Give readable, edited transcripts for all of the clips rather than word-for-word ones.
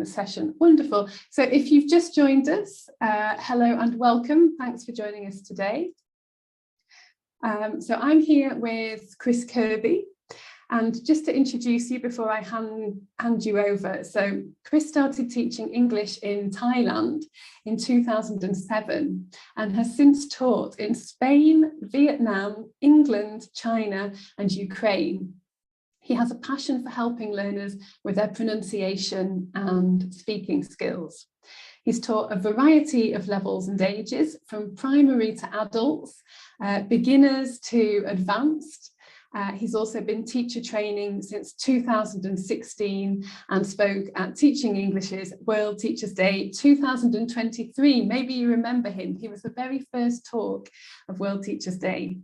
the session. Wonderful. So if you've just joined us, hello and welcome. Thanks for joining us today. So I'm here with Kris Kirby. And just to introduce you before I hand you over, so Kris started teaching English in Thailand in 2007 and has since taught in Spain, Vietnam, England, China and Ukraine. He has a passion for helping learners with their pronunciation and speaking skills. He's taught a variety of levels and ages, from primary to adults, beginners to advanced. He's also been teacher training since 2016 and spoke at Teaching English's World Teachers Day 2023. Maybe you remember him. He was the very first talk of World Teachers Day.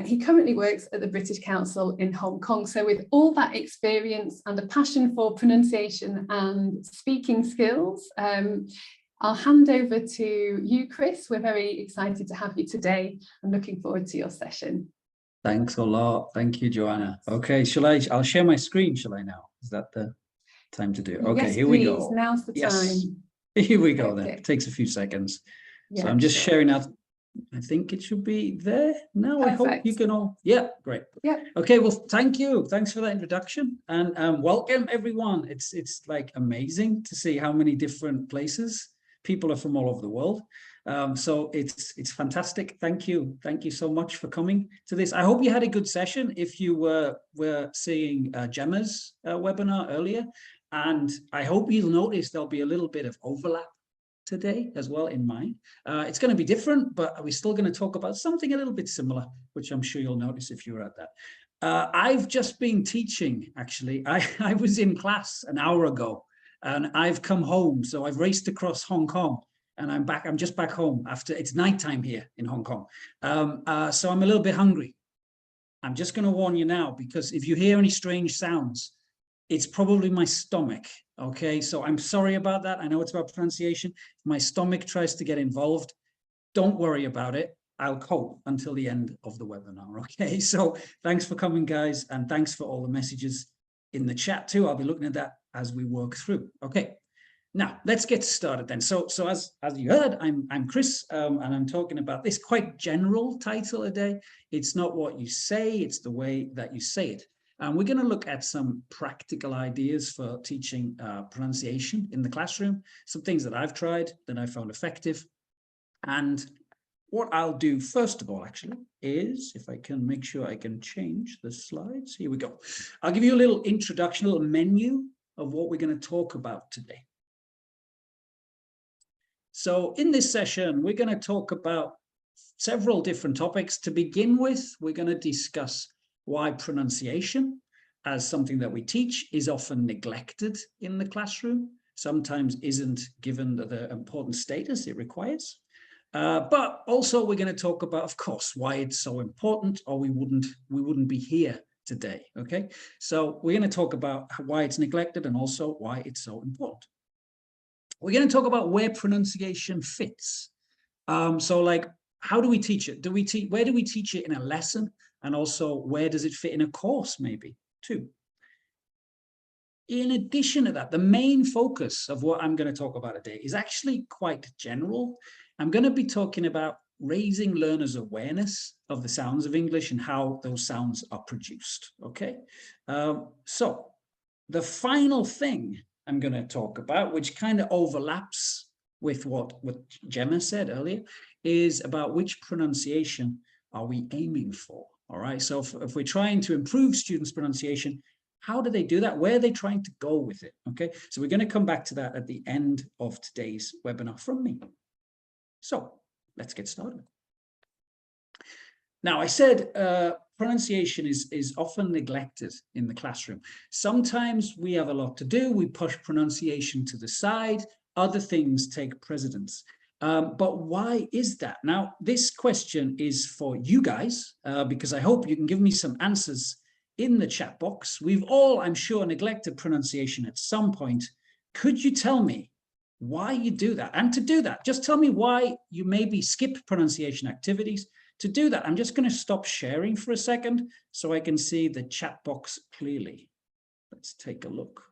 He currently works at the British Council in Hong Kong. So with all that experience and a passion for pronunciation and speaking skills, I'll hand over to you, Kris. We're very excited to have you today and looking forward to your session. Thanks a lot. Thank you, Joanna. Okay, I'll share my screen, shall I now? Is that the time to do? Okay, yes, here please. we go. Now's the time. Here we go then. Okay. It takes a few seconds. Yeah, so I'm just sharing out. I think it should be there now. Perfect. I hope you can all. Yeah, great. Yeah. Okay, well, thank you. Thanks for that introduction and welcome everyone. It's like amazing to see how many different places people are from all over the world. So it's fantastic. Thank you so much for coming to this. I hope you had a good session if you were seeing Gemma's webinar earlier, and I hope you'll notice there'll be a little bit of overlap today as well in mine. It's going to be different, but we're still going to talk about something a little bit similar, which I'm sure you'll notice if you were at that. I've just been teaching, actually. I was in class an hour ago and I've come home, so I've raced across Hong Kong. And I'm back. I'm just back home after it's nighttime here in Hong Kong. So I'm a little bit hungry. I'm just going to warn you now, because if you hear any strange sounds, it's probably my stomach. Okay, so I'm sorry about that. I know it's about pronunciation. If my stomach tries to get involved, don't worry about it. I'll cope until the end of the webinar. Okay, so thanks for coming, guys. And thanks for all the messages in the chat too. I'll be looking at that as we work through. Okay. Now, let's get started then. So as you heard, I'm Kris, and I'm talking about this quite general title today. It's not what you say, it's the way that you say it. And we're going to look at some practical ideas for teaching pronunciation in the classroom, some things that I've tried that I found effective. And what I'll do first of all, actually, is, if I can make sure I can change the slides. Here we go. I'll give you a little introduction, a little menu of what we're going to talk about today. So in this session, we're going to talk about several different topics. To begin with, we're going to discuss why pronunciation, as something that we teach, is often neglected in the classroom, sometimes isn't given the important status it requires. But also we're going to talk about, of course, why it's so important, or we wouldn't be here today. Okay, so we're going to talk about why it's neglected and also why it's so important. We're going to talk about where pronunciation fits. So like, how do we teach it? Where do we teach it in a lesson? And also, where does it fit in a course, maybe, too? In addition to that, the main focus of what I'm going to talk about today is actually quite general. I'm going to be talking about raising learners' awareness of the sounds of English and how those sounds are produced, okay? So the final thing I'm going to talk about, which kind of overlaps with what Gemma said earlier, is about which pronunciation are we aiming for, all right? So if we're trying to improve students' pronunciation, how do they do that? Where are they trying to go with it, okay? So we're going to come back to that at the end of today's webinar from me. So let's get started. Now, I said pronunciation is often neglected in the classroom. Sometimes we have a lot to do. We push pronunciation to the side. Other things take precedence. But why is that? Now, this question is for you guys, because I hope you can give me some answers in the chat box. We've all, I'm sure, neglected pronunciation at some point. Could you tell me why you do that? And to do that, just tell me why you maybe skip pronunciation activities. To do that, I'm just going to stop sharing for a second so I can see the chat box clearly. Let's take a look.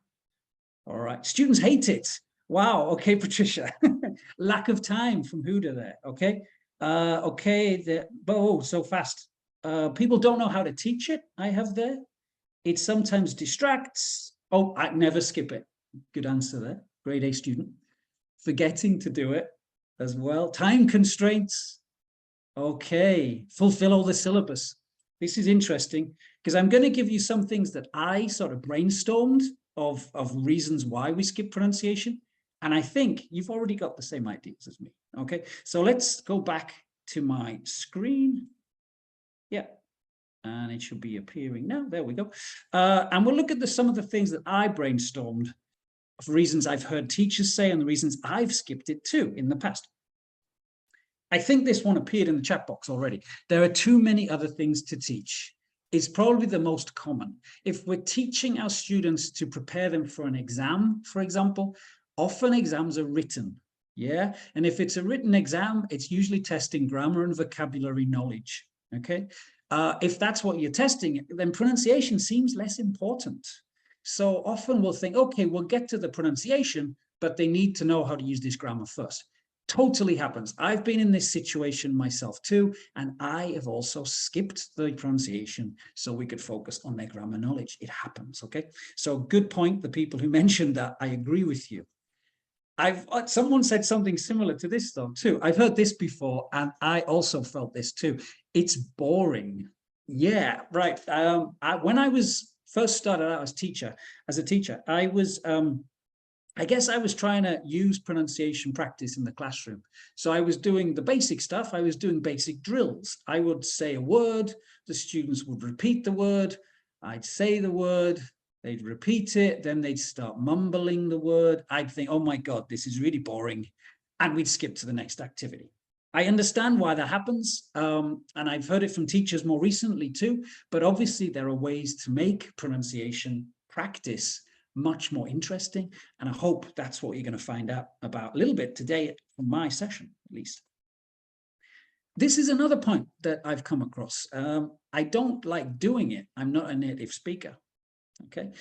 All right, students hate it. Wow, okay, Patricia. Lack of time from Huda there, okay? Okay, oh, so fast. People don't know how to teach it, I have there. It sometimes distracts. Oh, I never skip it. Good answer there, grade A student. Forgetting to do it as well. Time constraints. Okay, fulfill all the syllabus. This is interesting because I'm going to give you some things that I sort of brainstormed of reasons why we skip pronunciation. And I think you've already got the same ideas as me. Okay, so let's go back to my screen. Yeah, and it should be appearing now. There we go. And we'll look at some of the things that I brainstormed of reasons I've heard teachers say and the reasons I've skipped it too in the past. I think this one appeared in the chat box already. There are too many other things to teach. It's probably the most common. If we're teaching our students to prepare them for an exam, for example, often exams are written. Yeah. And if it's a written exam, it's usually testing grammar and vocabulary knowledge. Okay. If that's what you're testing, then pronunciation seems less important. So often we'll think, okay, we'll get to the pronunciation, but they need to know how to use this grammar first. Totally happens. I've been in this situation myself too, and I have also skipped the pronunciation so we could focus on their grammar knowledge. It happens, okay? So good point, the people who mentioned that, I agree with you. Someone said something similar to this though too. I've heard this before, and I also felt this too. It's boring. Yeah, right. When I was first started out as a teacher, I guess I was trying to use pronunciation practice in the classroom. So I was doing the basic stuff. I was doing basic drills. I would say a word, the students would repeat the word, I'd say the word, they'd repeat it, then they'd start mumbling the word. I'd think, oh my God, this is really boring. And we'd skip to the next activity. I understand why that happens. And I've heard it from teachers more recently too, but obviously there are ways to make pronunciation practice much more interesting. And I hope that's what you're going to find out about a little bit today from my session, at least. This is another point that I've come across. I don't like doing it. I'm not a native speaker. Okay,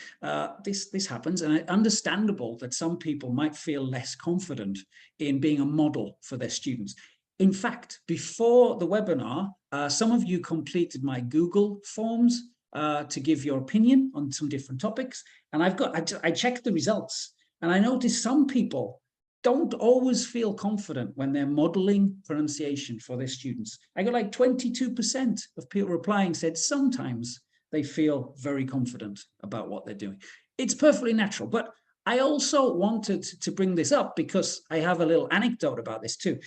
this happens, and it's understandable that some people might feel less confident in being a model for their students. In fact, before the webinar, some of you completed my Google forms to give your opinion on some different topics. And I checked the results, and I noticed some people don't always feel confident when they're modeling pronunciation for their students. I got like 22% of people replying said sometimes they feel very confident about what they're doing. It's perfectly natural, but I also wanted to bring this up because I have a little anecdote about this too.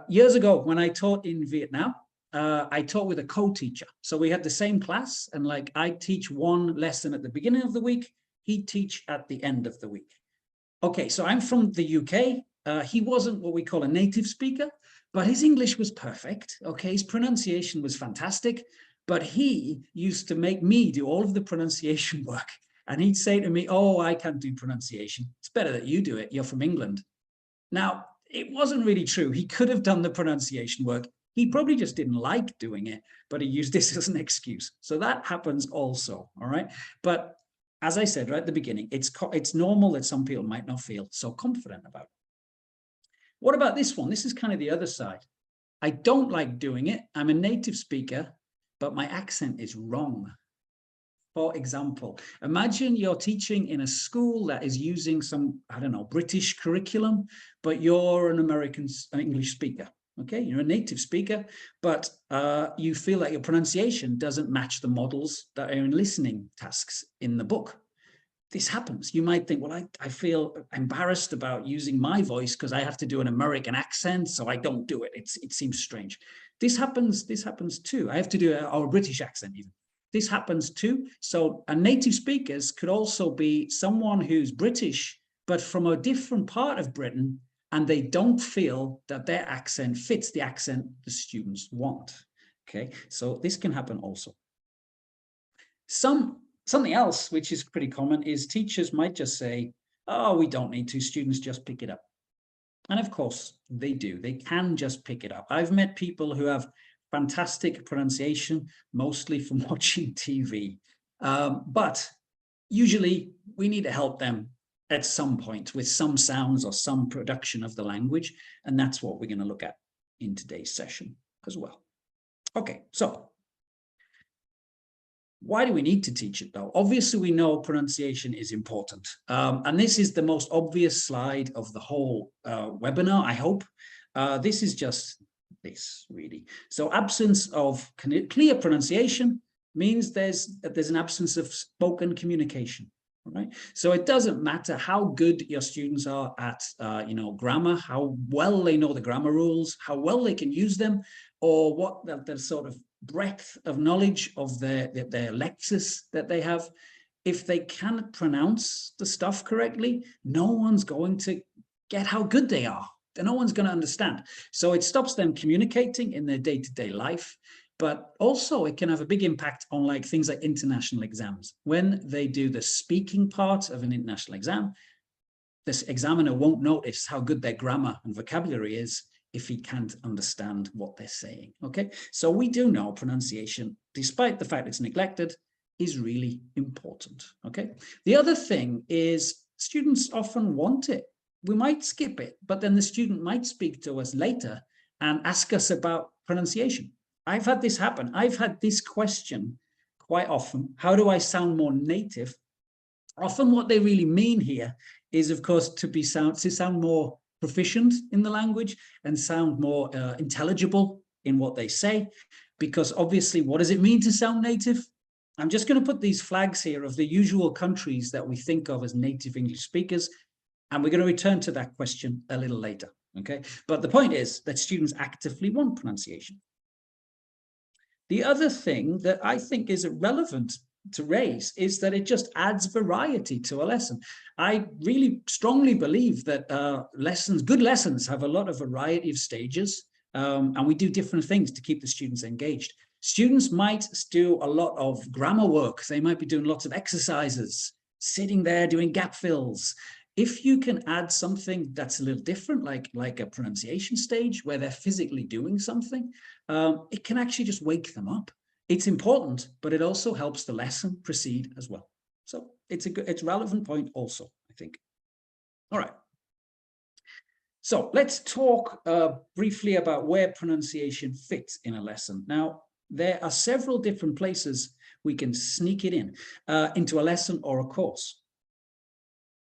Years ago, when I taught in Vietnam, I taught with a co-teacher. So we had the same class, and like I teach one lesson at the beginning of the week, he'd teach at the end of the week. Okay, so I'm from the UK. He wasn't what we call a native speaker, but his English was perfect. Okay, his pronunciation was fantastic, but he used to make me do all of the pronunciation work. And he'd say to me, oh, I can't do pronunciation. It's better that you do it. You're from England. Now, it wasn't really true. He could have done the pronunciation work. He probably just didn't like doing it, but he used this as an excuse. So that happens also, all right? But as I said right at the beginning, it's normal that some people might not feel so confident about it. What about this one? This is kind of the other side. I don't like doing it. I'm a native speaker, but my accent is wrong. For example, imagine you're teaching in a school that is using some, I don't know, British curriculum, but you're an American English speaker. Okay, you're a native speaker, but you feel that your pronunciation doesn't match the models that are in listening tasks in the book. This happens. You might think, well, I feel embarrassed about using my voice because I have to do an American accent, so I don't do it. It seems strange. This happens too. I have to do a British accent even. This happens too. So a native speakers could also be someone who's British, but from a different part of Britain, and they don't feel that their accent fits the accent the students want. Okay, so this can happen also. Something else which is pretty common is teachers might just say, oh, we don't need to, students just pick it up. And of course they do, they can just pick it up. I've met people who have fantastic pronunciation, mostly from watching TV. But usually we need to help them at some point with some sounds or some production of the language. And that's what we're going to look at in today's session as well. Okay, so why do we need to teach it though? Obviously, we know pronunciation is important. And this is the most obvious slide of the whole webinar, I hope. This is just this, really. So absence of clear pronunciation means there's an absence of spoken communication. Right? So it doesn't matter how good your students are at, grammar, how well they know the grammar rules, how well they can use them, or what the sort of breadth of knowledge of their lexis that they have. If they cannot pronounce the stuff correctly, no one's going to get how good they are. No one's going to understand. So it stops them communicating in their day-to-day life. But also it can have a big impact on like things like international exams. When they do the speaking part of an international exam, this examiner won't notice how good their grammar and vocabulary is if he can't understand what they're saying. Okay, so we do know pronunciation, despite the fact it's neglected, is really important. Okay, the other thing is students often want it. We might skip it, but then the student might speak to us later and ask us about pronunciation. I've had this happen. I've had this question quite often. How do I sound more native? Often what they really mean here is, of course, to sound more proficient in the language and sound more intelligible in what they say. Because obviously, what does it mean to sound native? I'm just going to put these flags here of the usual countries that we think of as native English speakers. And we're going to return to that question a little later. Okay, but the point is that students actively want pronunciation. The other thing that I think is relevant to raise is that it just adds variety to a lesson. I really strongly believe that good lessons have a lot of variety of stages, and we do different things to keep the students engaged. Students might do a lot of grammar work. They might be doing lots of exercises, sitting there doing gap fills. If you can add something that's a little different, like a pronunciation stage where they're physically doing something, it can actually just wake them up. It's important, but it also helps the lesson proceed as well. So it's a relevant point also, I think. All right. So let's talk briefly about where pronunciation fits in a lesson. Now, there are several different places we can sneak it in, into a lesson or a course.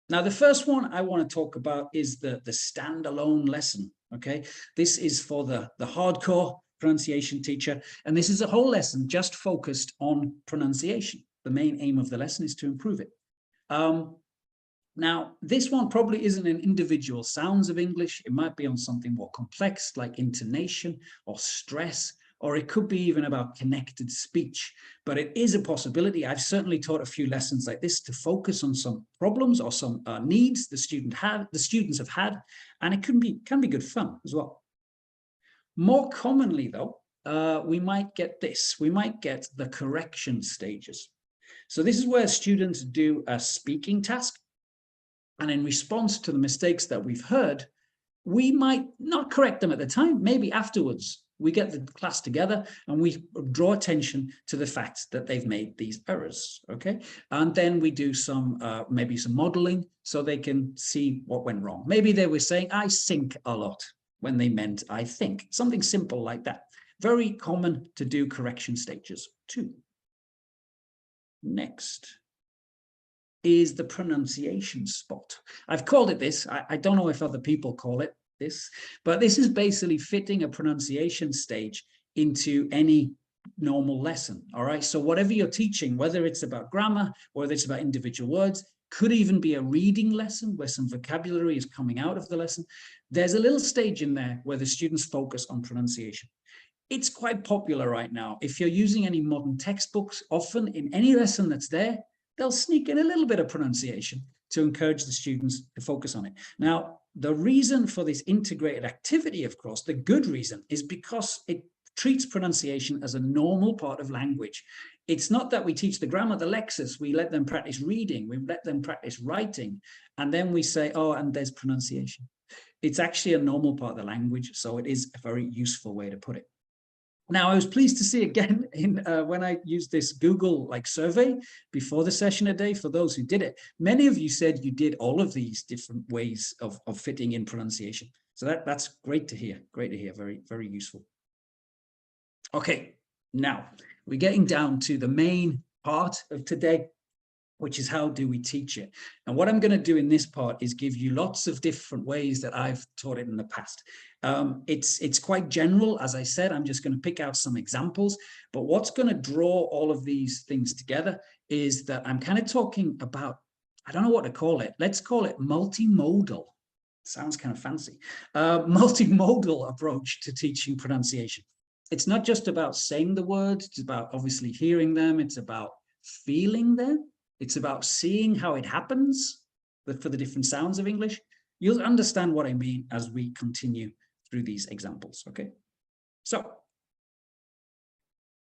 Now, the first one I want to talk about is the standalone lesson, okay? This is for the hardcore pronunciation teacher, and this is a whole lesson just focused on pronunciation. The main aim of the lesson is to improve it. Now, this one probably isn't an individual sounds of English. It might be on something more complex like intonation or stress, or it could be even about connected speech, but it is a possibility. I've certainly taught a few lessons like this to focus on some problems or some needs the students have had, and it can be good fun as well. More commonly though, we might get this. We might get the correction stages. So this is where students do a speaking task, and in response to the mistakes that we've heard, we might not correct them at the time, maybe afterwards. We get the class together and we draw attention to the fact that they've made these errors, okay? And then we do maybe some modeling so they can see what went wrong. Maybe they were saying, I think a lot, when they meant I think. Something simple like that. Very common to do correction stages too. Next is the pronunciation spot. I've called it this. I don't know if other people call it this, but this is basically fitting a pronunciation stage into any normal lesson. All right, so whatever you're teaching, whether it's about grammar, whether it's about individual words, could even be a reading lesson where some vocabulary is coming out of the lesson. There's a little stage in there where the students focus on pronunciation. It's quite popular right now. If you're using any modern textbooks, often in any lesson that's there, they'll sneak in a little bit of pronunciation to encourage the students to focus on it. Now, the reason for this integrated activity, of course, the good reason, is because it treats pronunciation as a normal part of language. It's not that we teach the grammar, the lexis, we let them practice reading, we let them practice writing, and then we say, oh, and there's pronunciation. It's actually a normal part of the language, so it is a very useful way to put it. Now, I was pleased to see again when I used this Google survey before the session today, for those who did it, many of you said you did all of these different ways of fitting in pronunciation. So that's great to hear. Great to hear. Very, very useful. Okay, now we're getting down to the main part of today, which is how do we teach it? And what I'm going to do in this part is give you lots of different ways that I've taught it in the past. It's quite general. As I said, I'm just going to pick out some examples, but what's going to draw all of these things together is that I'm kind of talking about, I don't know what to call it. Let's call it multimodal. Sounds kind of fancy. Multimodal approach to teaching pronunciation. It's not just about saying the words. It's about obviously hearing them. It's about feeling them. It's about seeing how it happens for the different sounds of English. You'll understand what I mean as we continue through these examples, okay? So,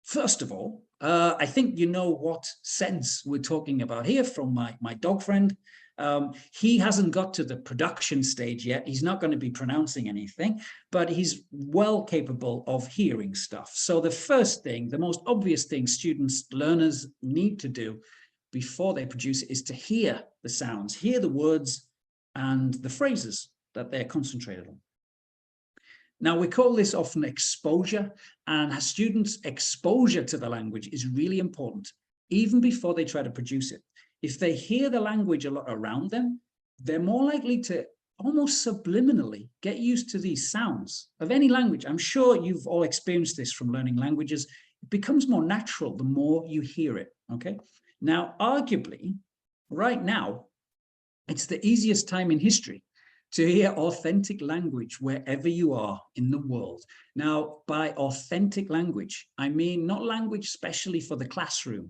first of all, I think you know what sense we're talking about here from my dog friend. He hasn't got to the production stage yet. He's not going to be pronouncing anything, but he's well capable of hearing stuff. So the first thing, the most obvious thing students, learners need to do before they produce it is to hear the sounds, hear the words and the phrases that they're concentrated on. Now, we call this often exposure, and a student's exposure to the language is really important, even before they try to produce it. If they hear the language a lot around them, they're more likely to almost subliminally get used to these sounds of any language. I'm sure you've all experienced this from learning languages. It becomes more natural the more you hear it, okay? Now, arguably, right now, it's the easiest time in history to hear authentic language wherever you are in the world. Now, by authentic language, I mean not language specially for the classroom.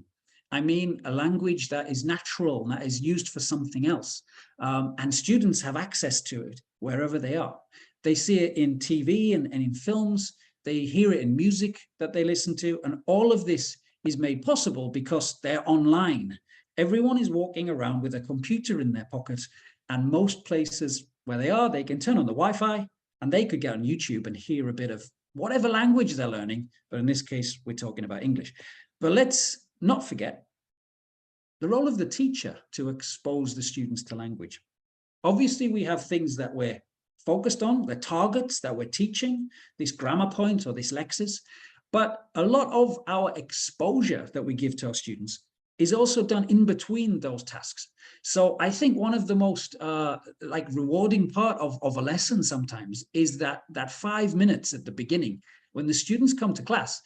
I mean a language that is natural, that is used for something else. And students have access to it wherever they are. They see it in TV and in films. They hear it in music that they listen to. And all of this is made possible because they're online. Everyone is walking around with a computer in their pocket, and most places where they are, they can turn on the Wi-Fi and they could get on YouTube and hear a bit of whatever language they're learning. But in this case, we're talking about English. But let's not forget the role of the teacher to expose the students to language. Obviously, we have things that we're focused on, the targets that we're teaching, this grammar point or this lexis. But a lot of our exposure that we give to our students is also done in between those tasks. So I think one of the most rewarding part of a lesson sometimes is that 5 minutes at the beginning when the students come to class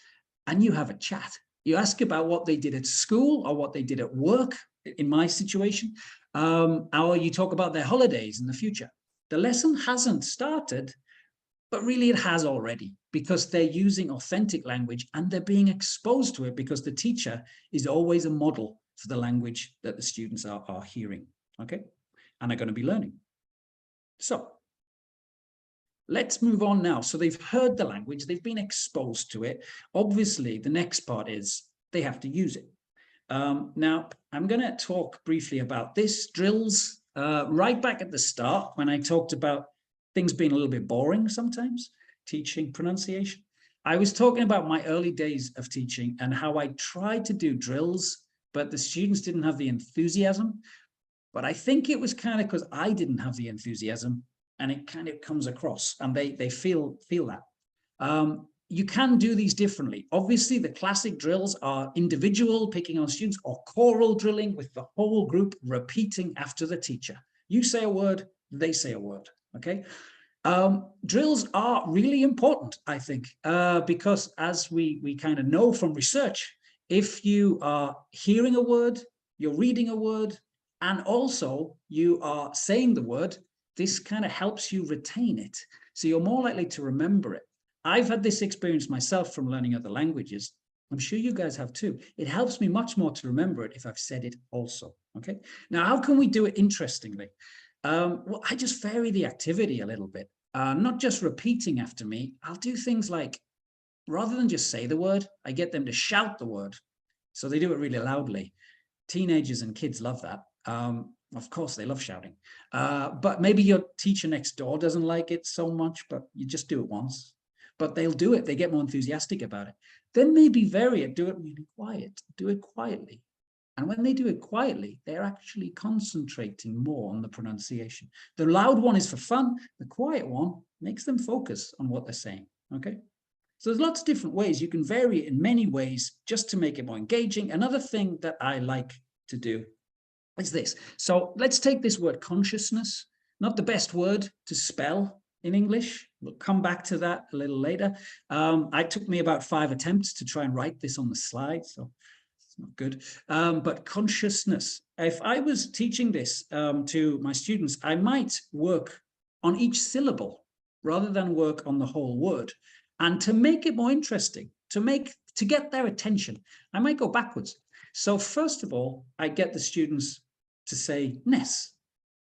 and you have a chat. You ask about what they did at school or what they did at work, in my situation, or you talk about their holidays in the future. The lesson hasn't started, but really it has already, because they're using authentic language and they're being exposed to it because the teacher is always a model for the language that the students are hearing, okay, and are going to be learning. So let's move on now. So they've heard the language, they've been exposed to it. Obviously, the next part is they have to use it. Now, I'm going to talk briefly about this, drills, right back at the start when I talked about things being a little bit boring sometimes, teaching pronunciation. I was talking about my early days of teaching and how I tried to do drills, but the students didn't have the enthusiasm. But I think it was kind of because I didn't have the enthusiasm, and it kind of comes across, and they feel that. You can do these differently. Obviously, the classic drills are individual, picking on students, or choral drilling with the whole group repeating after the teacher. You say a word, they say a word, okay? Drills are really important, I think, because as we kind of know from research, if you are hearing a word, you're reading a word, and also you are saying the word, this kind of helps you retain it. So you're more likely to remember it. I've had this experience myself from learning other languages. I'm sure you guys have too. It helps me much more to remember it if I've said it also, okay? Now, how can we do it interestingly? Well, I just vary the activity a little bit. Not just repeating after me. I'll do things like, rather than just say the word, I get them to shout the word. So they do it really loudly. Teenagers and kids love that. Of course, they love shouting. But maybe your teacher next door doesn't like it so much, but you just do it once. but they'll do it. They get more enthusiastic about it. Then maybe vary it, do it really quiet, do it quietly. And when they do it quietly, they're actually concentrating more on the pronunciation. The loud one is for fun. The quiet one makes them focus on what they're saying, okay? So there's lots of different ways. You can vary it in many ways just to make it more engaging. Another thing that I like to do is this. So let's take this word consciousness, not the best word to spell in English. We'll come back to that a little later. It took me about 5 attempts to try and write this on the slide, so it's not good. But consciousness, if I was teaching this to my students, I might work on each syllable rather than work on the whole word. And to make it more interesting, to get their attention, I might go backwards. So first of all, I get the students to say ness,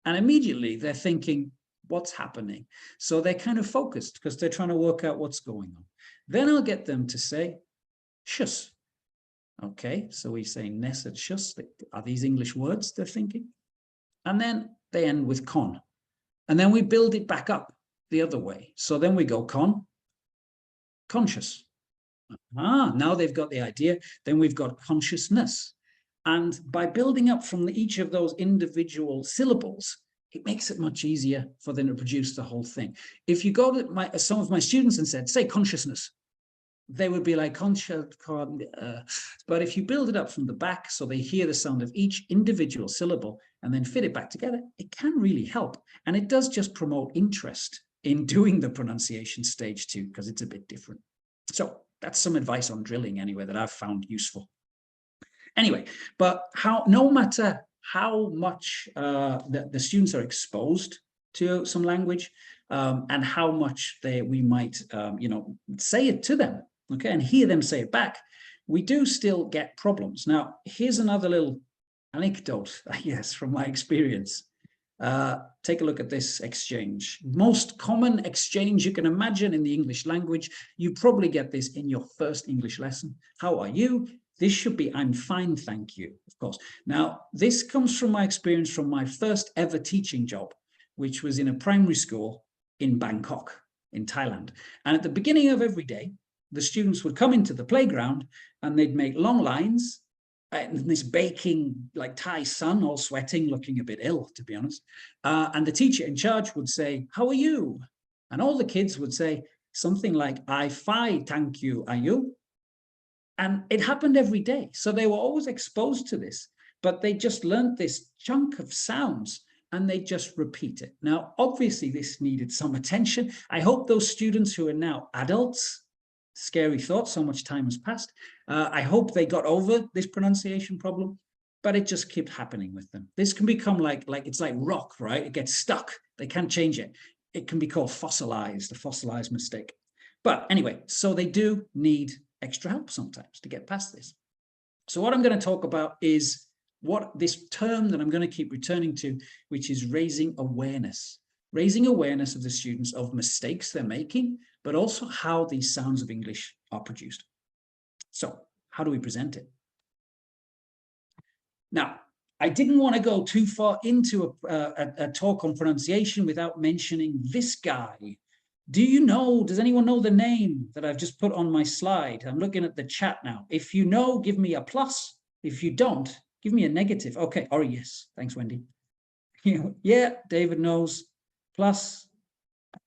and immediately they're thinking, what's happening? So they're kind of focused because they're trying to work out what's going on. Then I'll get them to say shus. Okay, so we say ness and shus. Are these English words they're thinking? And then they end with con. And then we build it back up the other way. So then we go con, conscious. Now they've got the idea. Then we've got consciousness. And by building up from each of those individual syllables, it makes it much easier for them to produce the whole thing. If you go to some of my students and said, say consciousness, they would be like, but if you build it up from the back so they hear the sound of each individual syllable and then fit it back together, it can really help. And it does just promote interest in doing the pronunciation stage too, because it's a bit different. So that's some advice on drilling anyway that I've found useful. Anyway, but no matter how much the students are exposed to some language and how much we might, say it to them, okay, and hear them say it back, we do still get problems. Now, here's another little anecdote, I guess, from my experience. Take a look at this exchange. Most common exchange you can imagine in the English language. You probably get this in your first English lesson. How are you? This should be, I'm fine, thank you, of course. Now, this comes from my experience from my first ever teaching job, which was in a primary school in Bangkok, in Thailand. And at the beginning of every day, the students would come into the playground and they'd make long lines in this baking, like Thai sun, all sweating, looking a bit ill, to be honest. And the teacher in charge would say, how are you? And all the kids would say something like, I fine, thank you, are you? And it happened every day. So they were always exposed to this, but they just learned this chunk of sounds and they just repeat it. Now, obviously, this needed some attention. I hope those students who are now adults, scary thought, so much time has passed. I hope they got over this pronunciation problem, but it just kept happening with them. This can become like it's like rock, right? It gets stuck. They can't change it. It can be called fossilized, a fossilized mistake. But anyway, so they do need extra help sometimes to get past this. So what I'm going to talk about is what this term that I'm going to keep returning to, which is raising awareness of the students of mistakes they're making, but also how these sounds of English are produced. So how do we present it? Now, I didn't want to go too far into a talk on pronunciation without mentioning this guy. Does anyone know the name that I've just put on my slide? I'm looking at the chat now. If you know, give me a plus. If you don't, give me a negative. Okay, or yes. Thanks, Wendy. Yeah, David knows. Plus,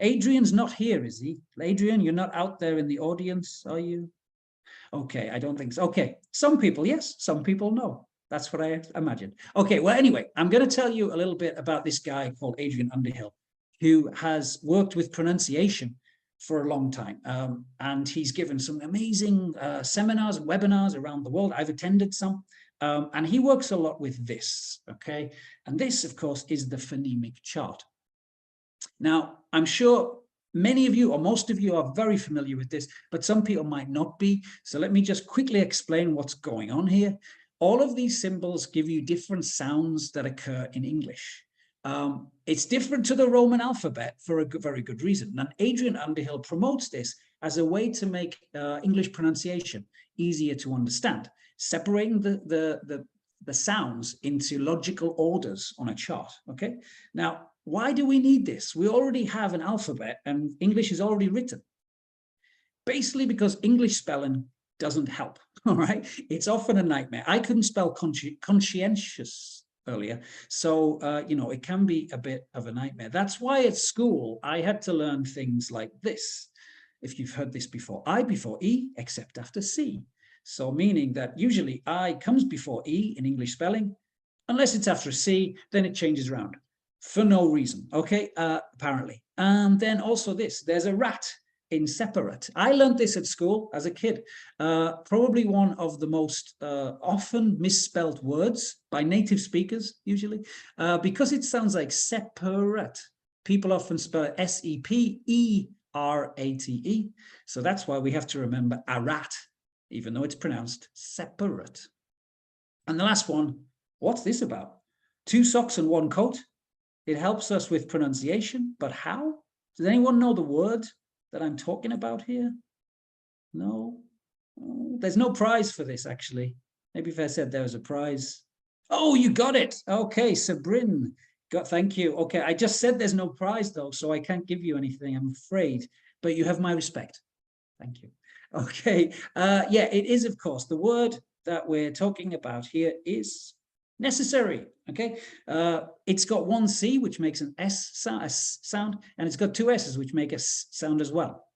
Adrian's not here, is he? Adrian, you're not out there in the audience, are you? Okay, I don't think so. Okay, some people, yes, some people no. That's what I imagined. Okay, well, anyway, I'm going to tell you a little bit about this guy called Adrian Underhill, who has worked with pronunciation for a long time. And he's given some amazing seminars and webinars around the world. I've attended some. And he works a lot with this, okay? And this, of course, is the phonemic chart. Now, I'm sure many of you or most of you are very familiar with this, but some people might not be. So let me just quickly explain what's going on here. All of these symbols give you different sounds that occur in English. It's different to the Roman alphabet for a very good reason. And Adrian Underhill promotes this as a way to make English pronunciation easier to understand, separating the sounds into logical orders on a chart. Okay. Now, why do we need this? We already have an alphabet and English is already written. basically because English spelling doesn't help, all right? It's often a nightmare. I couldn't spell conscientious earlier, so, it can be a bit of a nightmare. That's why at school, I had to learn things like this. If you've heard this before, I before E, except after C. So meaning that usually I comes before E in English spelling, unless it's after a C, then it changes around for no reason, okay, apparently. And then also this, there's a rat in separate. I learned this at school as a kid, probably one of the most often misspelled words by native speakers, usually, because it sounds like separate. People often spell it S-E-P-E-R-A-T-E. So that's why we have to remember a rat, even though it's pronounced separate. And the last one, what's this about? 2 socks and 1 coat. It helps us with pronunciation, but how? Does anyone know the word that I'm talking about here? No? Oh, there's no prize for this, actually. Maybe if I said there was a prize. Oh, you got it. Okay, Sabrin. Thank you. Okay, I just said there's no prize, though, so I can't give you anything, I'm afraid. But you have my respect. Thank you. Okay, yeah, it is, of course. The word that we're talking about here is necessary. Okay, it's got 1 C, which makes an S sound, and it's got 2 S's, which make a S sound as well.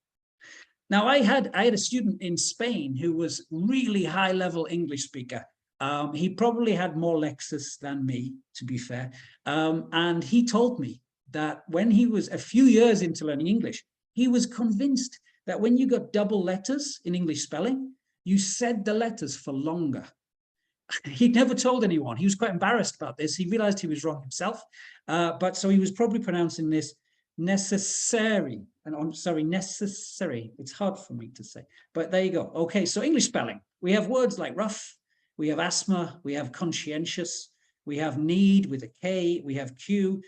Now, I had a student in Spain who was really high-level English speaker. He probably had more Lexus than me, to be fair. And he told me that when he was a few years into learning English, he was convinced that when you got double letters in English spelling, you said the letters for longer. He'd never told anyone. He was quite embarrassed about this. He realized he was wrong himself. But so he was probably pronouncing this necessary. And I'm sorry, necessary. It's hard for me to say, but there you go. Okay, so English spelling. We have words like rough, we have asthma, we have conscientious, we have need with a K, we have Q,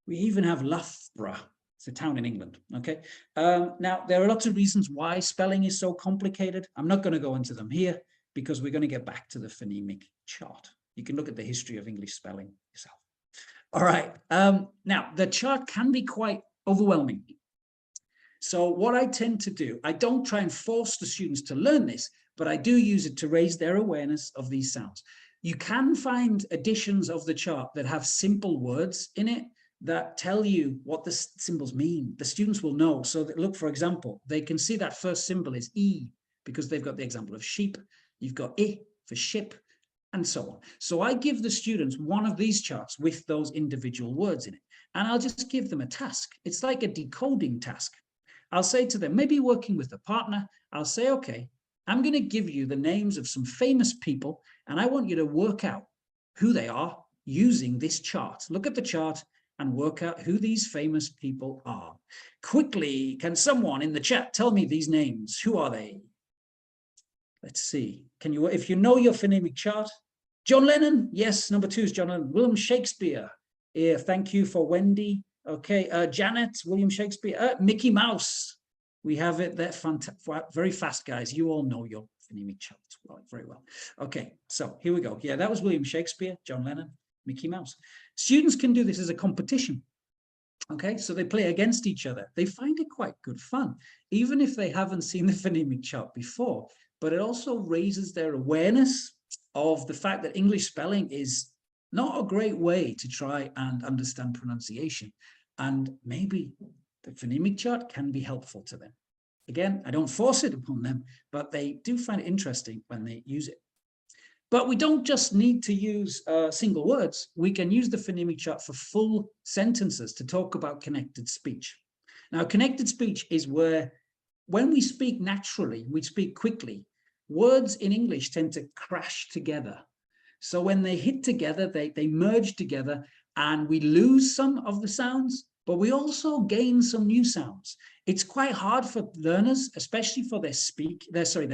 we even have Loughborough. It's a town in England, okay? Now, there are lots of reasons why spelling is so complicated. I'm not going to go into them here because we're going to get back to the phonemic chart. You can look at the history of English spelling yourself. All right, now, the chart can be quite overwhelming. So what I tend to do, I don't try and force the students to learn this, but I do use it to raise their awareness of these sounds. You can find editions of the chart that have simple words in it that tell you what the symbols mean. The students will know. So that, look, for example, they can see that first symbol is E because they've got the example of sheep. You've got I for ship, and so on. So I give the students one of these charts with those individual words in it, and I'll just give them a task. It's like a decoding task. I'll say to them, maybe working with a partner, I'll say, okay, I'm going to give you the names of some famous people, and I want you to work out who they are using this chart. Look at the chart and work out who these famous people are. Quickly, can someone in the chat tell me these names? Who are they? Let's see. Can you, if you know your phonemic chart? John Lennon? Yes, number 2 is John Lennon. William Shakespeare. Yeah, thank you for Wendy. Okay, Janet, William Shakespeare. Mickey Mouse. We have it there. Very fast, guys. You all know your phonemic charts very well. Okay, so here we go. Yeah, that was William Shakespeare, John Lennon, Mickey Mouse. Students can do this as a competition. Okay, so they play against each other. They find it quite good fun, even if they haven't seen the phonemic chart before. But it also raises their awareness of the fact that English spelling is not a great way to try and understand pronunciation. And maybe the phonemic chart can be helpful to them. Again, I don't force it upon them, but they do find it interesting when they use it. But we don't just need to use single words. We can use the phonemic chart for full sentences to talk about connected speech. Now, connected speech is where, when we speak naturally, we speak quickly, words in English tend to crash together. So when they hit together, they merge together, and we lose some of the sounds, but we also gain some new sounds. It's quite hard for learners, especially for their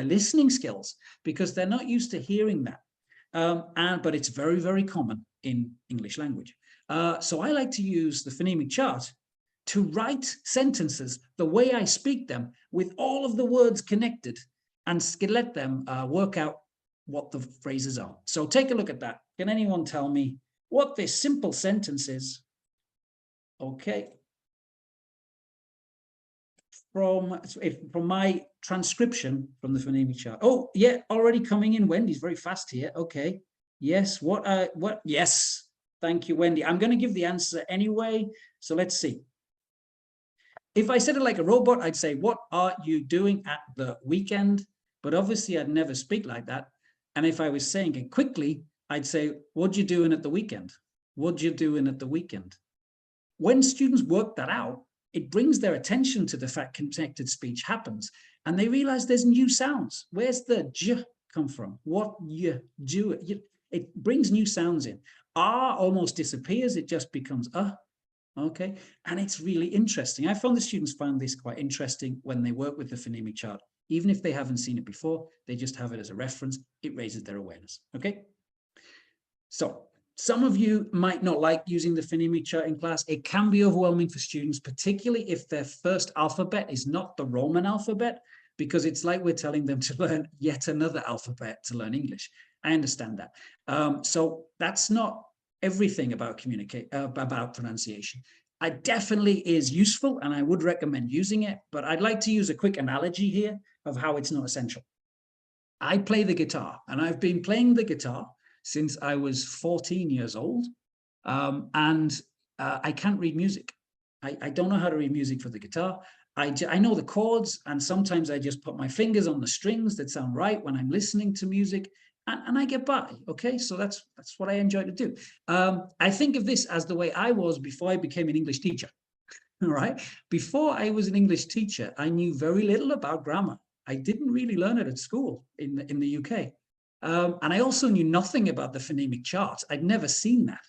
listening skills, because they're not used to hearing that. But it's very, very common in English language. So I like to use the phonemic chart to write sentences the way I speak them, with all of the words connected, and let them work out what the phrases are. So take a look at that. Can anyone tell me what this simple sentence is? Okay. from my transcription from the phonemic chart. Oh, yeah, already coming in. Wendy's very fast here. Okay. Yes. What? Yes. Thank you, Wendy. I'm going to give the answer anyway. So let's see. If I said it like a robot, I'd say, what are you doing at the weekend? But obviously I'd never speak like that. And if I was saying it quickly, I'd say, what you doing at the weekend? What you doing at the weekend? When students work that out, it brings their attention to the fact connected speech happens, and they realize there's new sounds. Where's the j come from? What you do? It brings new sounds in. R almost disappears. It just becomes okay. And it's really interesting. I found the students found this quite interesting when they work with the phonemic chart. Even if they haven't seen it before, they just have it as a reference. It raises their awareness. Okay. So some of you might not like using the phonemic chart in class. It can be overwhelming for students, particularly if their first alphabet is not the Roman alphabet, because it's like we're telling them to learn yet another alphabet to learn English. I understand that. So that's not everything about about pronunciation. It definitely is useful, and I would recommend using it, but I'd like to use a quick analogy here of how it's not essential. I play the guitar, and I've been playing the guitar since I was 14 years old, and I can't read music. I don't know how to read music for the guitar. I know the chords, and sometimes I just put my fingers on the strings that sound right when I'm listening to music, and I get by. Okay, so that's what I enjoy to do. I think of this as the way I was before I became an English teacher. All right, before I was an English teacher, I knew very little about grammar. I didn't really learn it at school in the UK. And I also knew nothing about the phonemic chart. I'd never seen that.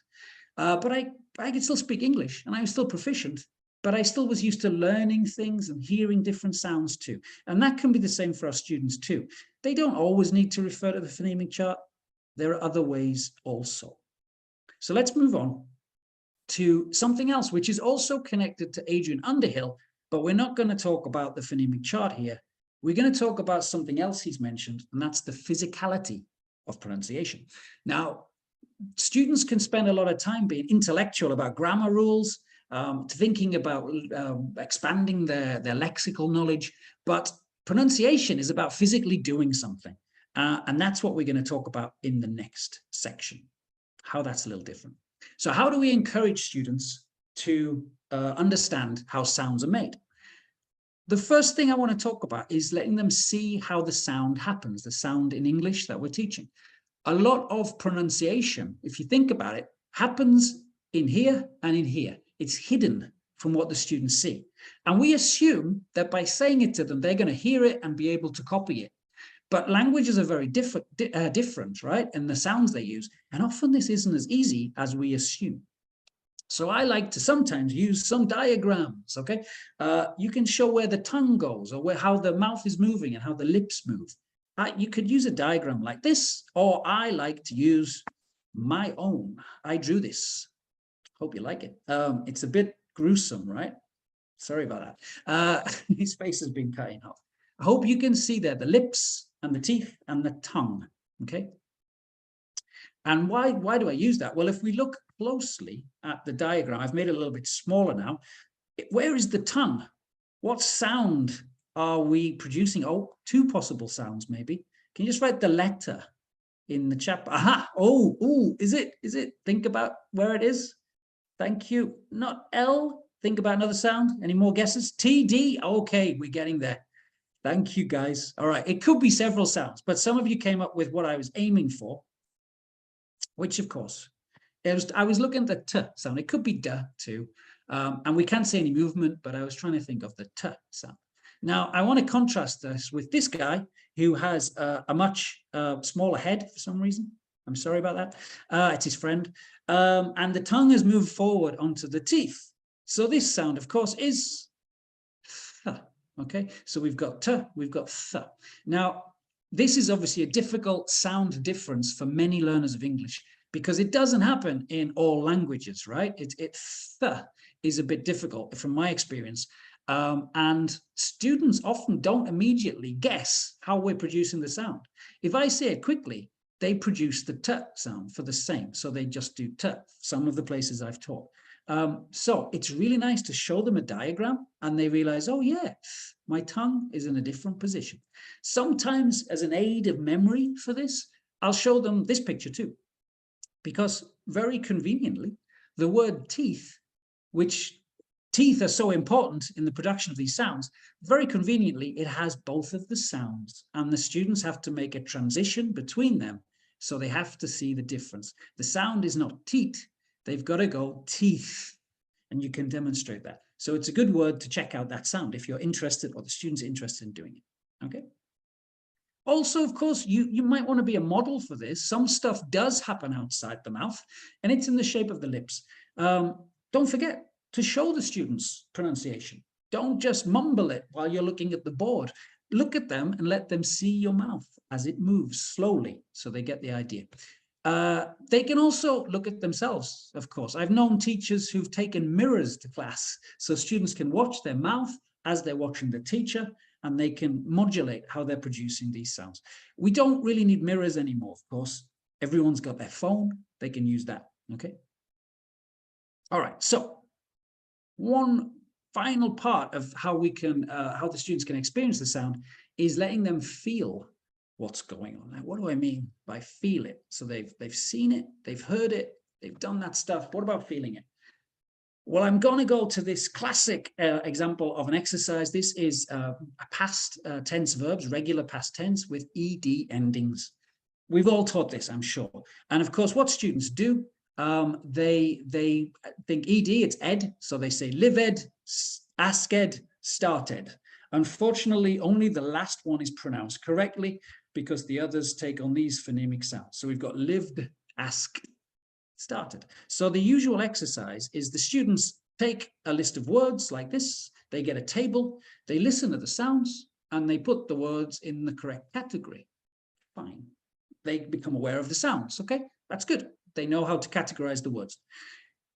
But I could still speak English, and I was still proficient, but I still was used to learning things and hearing different sounds too. And that can be the same for our students too. They don't always need to refer to the phonemic chart. There are other ways also. So let's move on to something else, which is also connected to Adrian Underhill, but we're not going to talk about the phonemic chart here. We're going to talk about something else he's mentioned, and that's the physicality of pronunciation. Now, students can spend a lot of time being intellectual about grammar rules, thinking about expanding their lexical knowledge, but pronunciation is about physically doing something. And that's what we're going to talk about in the next section, how that's a little different. So how do we encourage students to understand how sounds are made? The first thing I want to talk about is letting them see how the sound happens, the sound in English that we're teaching. A lot of pronunciation, if you think about it, happens in here and in here. It's hidden from what the students see. And we assume that by saying it to them, they're going to hear it and be able to copy it. But languages are very different, right? And the sounds they use. And often this isn't as easy as we assume. So I like to sometimes use some diagrams, okay? You can show where the tongue goes, or how the mouth is moving and how the lips move. You could use a diagram like this, or I like to use my own. I drew this. Hope you like it. It's a bit gruesome, right? Sorry about that. His face has been cutting off. I hope you can see there the lips and the teeth and the tongue, okay? And why do I use that? Well, if we look closely at the diagram, I've made it a little bit smaller now. Where is the tongue? What sound are we producing? Oh, two possible sounds maybe. Can you just write the letter in the chat? Aha! Oh, is it? Think about where it is. Thank you. Not L. Think about another sound. Any more guesses? T, D. Okay, we're getting there. Thank you, guys. All right, it could be several sounds, but some of you came up with what I was aiming for, which of course, I was looking at the T sound. It could be D too. And we can't see any movement, but I was trying to think of the T sound. Now, I want to contrast this with this guy who has a much smaller head for some reason. I'm sorry about that. It's his friend. And the tongue has moved forward onto the teeth. So this sound, of course, is th. Okay, so we've got T, we've got th. Now, this is obviously a difficult sound difference for many learners of English, because it doesn't happen in all languages, right? Th is a bit difficult from my experience. And students often don't immediately guess how we're producing the sound. If I say it quickly, they produce the T sound for the same. So they just do T, some of the places I've taught. So it's really nice to show them a diagram and they realize, oh yeah, my tongue is in a different position. Sometimes as an aid of memory for this, I'll show them this picture too, because very conveniently, the word teeth, which teeth are so important in the production of these sounds, very conveniently, it has both of the sounds and the students have to make a transition between them. So they have to see the difference. The sound is not teeth, they've got to go teeth, and you can demonstrate that. So it's a good word to check out that sound if you're interested or the students are interested in doing it, okay? Also, of course, you might want to be a model for this. Some stuff does happen outside the mouth, and it's in the shape of the lips. Don't forget to show the students pronunciation. Don't just mumble it while you're looking at the board. Look at them and let them see your mouth as it moves slowly, so they get the idea. They can also look at themselves, of course. I've known teachers who've taken mirrors to class, so students can watch their mouth as they're watching the teacher, and they can modulate how they're producing these sounds. We don't really need mirrors anymore, of course. Everyone's got their phone, they can use that, okay? All right, so one final part of how we can, how the students can experience the sound is letting them feel what's going on. Now, what do I mean by feel it? So they've seen it, they've heard it, they've done that stuff. What about feeling it? Well, I'm going to go to this classic example of an exercise. This is a past tense verbs, regular past tense with ed endings. We've all taught this, I'm sure. And of course, what students do, they think ed, it's ed. So they say live-ed, ask-ed, start-ed. Unfortunately, only the last one is pronounced correctly because the others take on these phonemic sounds. So we've got lived, asked, started. So the usual exercise is the students take a list of words like this, they get a table, they listen to the sounds, and they put the words in the correct category. Fine. They become aware of the sounds, okay? That's good. They know how to categorize the words.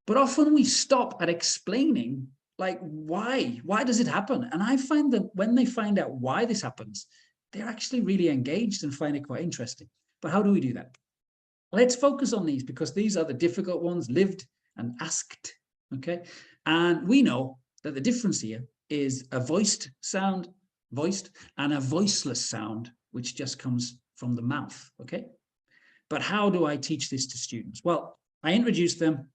But often we stop at explaining, like, why does it happen? And I find that when they find out why this happens, they're actually really engaged and find it quite interesting. But how do we do that? Let's focus on these because these are the difficult ones, lived and asked, okay? And we know that the difference here is a voiced sound, voiced, and a voiceless sound, which just comes from the mouth, okay? But how do I teach this to students? Well, I introduce them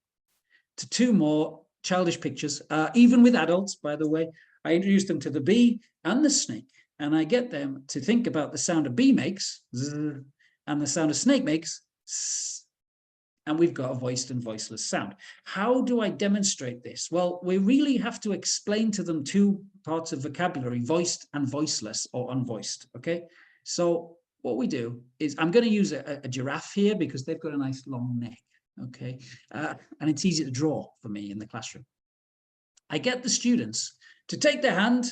to two more childish pictures, even with adults, by the way. I introduce them to the bee and the snake, and I get them to think about the sound a bee makes, zzz, and the sound a snake makes, and we've got a voiced and voiceless sound. How do I demonstrate this? Well, we really have to explain to them two parts of vocabulary, voiced and voiceless or unvoiced, okay? So what we do is, I'm going to use a giraffe here because they've got a nice long neck, okay? And it's easy to draw for me in the classroom. I get the students to take their hand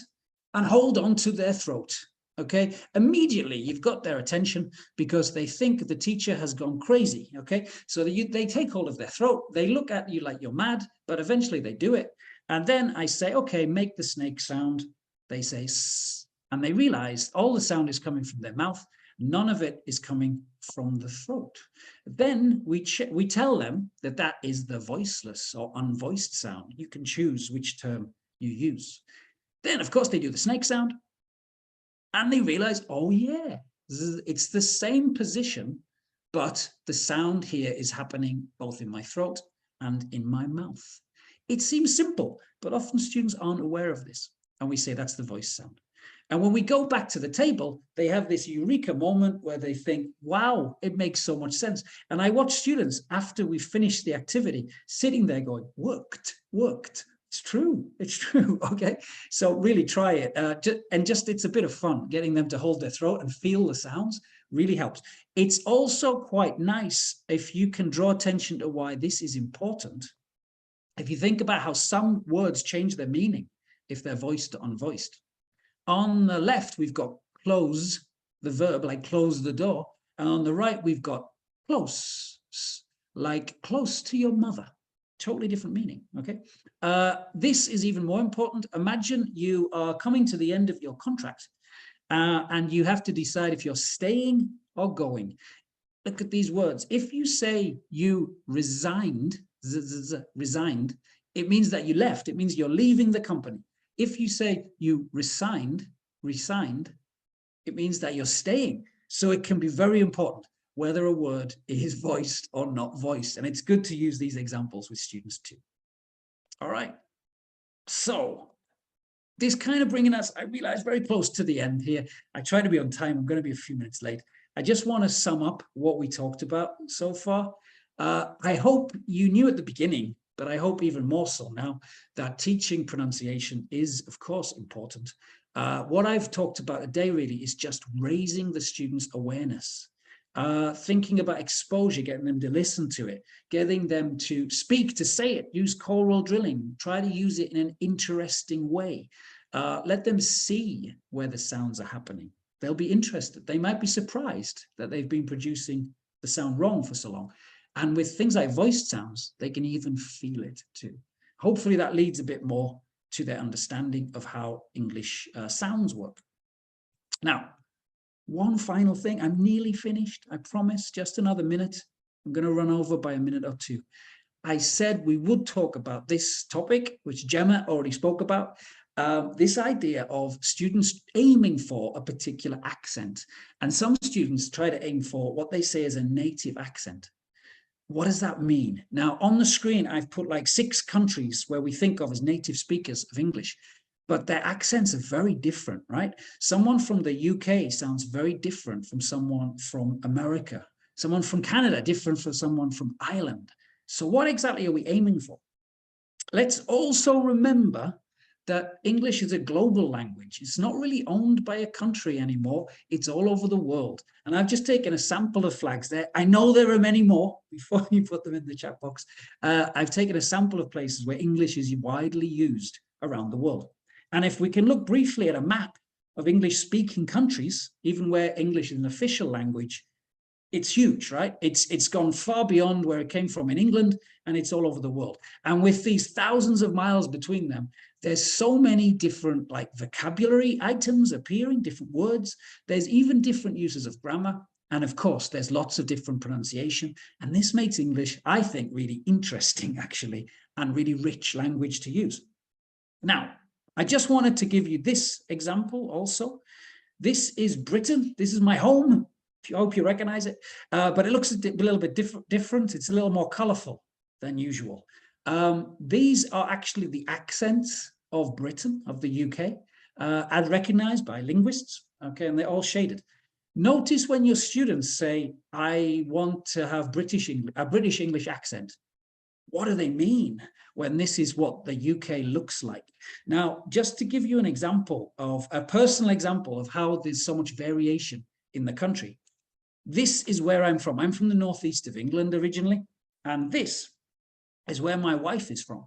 and hold on to their throat. Okay, immediately you've got their attention because they think the teacher has gone crazy. Okay, so they take hold of their throat, they look at you like you're mad, but eventually they do it. And then I say, okay, make the snake sound. They say S, and they realize all the sound is coming from their mouth. None of it is coming from the throat. Then we tell them that that is the voiceless or unvoiced sound. You can choose which term you use. Then, of course, they do the snake sound. And they realize, oh yeah, it's the same position, but the sound here is happening both in my throat and in my mouth. It seems simple, but often students aren't aware of this. And we say that's the voice sound. And when we go back to the table, they have this eureka moment where they think, wow, it makes so much sense. And I watch students after we finish the activity sitting there going, worked. It's true. It's true. Okay. So really try it. It's a bit of fun getting them to hold their throat and feel the sounds really helps. It's also quite nice if you can draw attention to why this is important. If you think about how some words change their meaning if they're voiced or unvoiced. On the left, we've got close, the verb, like close the door. And on the right, we've got close, like close to your mother. Totally different meaning, okay? This is even more important. Imagine you are coming to the end of your contract and you have to decide if you're staying or going. Look at these words. If you say you resigned, resigned, it means that you left. It means you're leaving the company. If you say you resigned, it means that you're staying. So it can be very important whether a word is voiced or not voiced. And it's good to use these examples with students too. All right. So this kind of bringing us, I realize, very close to the end here. I try to be on time. I'm going to be a few minutes late. I just want to sum up what we talked about so far. I hope you knew at the beginning, but I hope even more so now, that teaching pronunciation is, of course, important. What I've talked about today really is just raising the students' awareness, thinking about exposure, getting them to listen to it, getting them to speak, to say it, use choral drilling, try to use it in an interesting way. Let them see where the sounds are happening. They'll be interested. They might be surprised that they've been producing the sound wrong for so long. And with things like voiced sounds, they can even feel it too. Hopefully that leads a bit more to their understanding of how English sounds work. Now, one final thing. I'm nearly finished. I promise, just another minute. I'm going to run over by a minute or two. I said we would talk about this topic, which Gemma already spoke about, this idea of students aiming for a particular accent. And some students try to aim for what they say is a native accent. What does that mean? Now, on the screen, I've put like 6 countries where we think of as native speakers of English, but their accents are very different, right? Someone from the UK sounds very different from someone from America. Someone from Canada, different from someone from Ireland. So what exactly are we aiming for? Let's also remember that English is a global language. It's not really owned by a country anymore. It's all over the world. And I've just taken a sample of flags there. I know there are many more before you put them in the chat box. I've taken a sample of places where English is widely used around the world. And if we can look briefly at a map of English-speaking countries, even where English is an official language, it's huge, right? It's gone far beyond where it came from in England, and it's all over the world. And with these thousands of miles between them, there's so many different like vocabulary items appearing, different words. There's even different uses of grammar. And of course, there's lots of different pronunciation. And this makes English, I think, really interesting, actually, and really rich language to use. Now, I just wanted to give you this example also. This is Britain. This is my home. I hope you recognize it. But it looks a little bit different. It's a little more colorful than usual. These are actually the accents of Britain, of the UK, as recognized by linguists, okay, and they're all shaded. Notice when your students say, I want to have a British English accent, what do they mean when this is what the UK looks like? Now, just to give you an example of a personal example of how there's so much variation in the country. This is where I'm from. I'm from the northeast of England originally, and this is where my wife is from.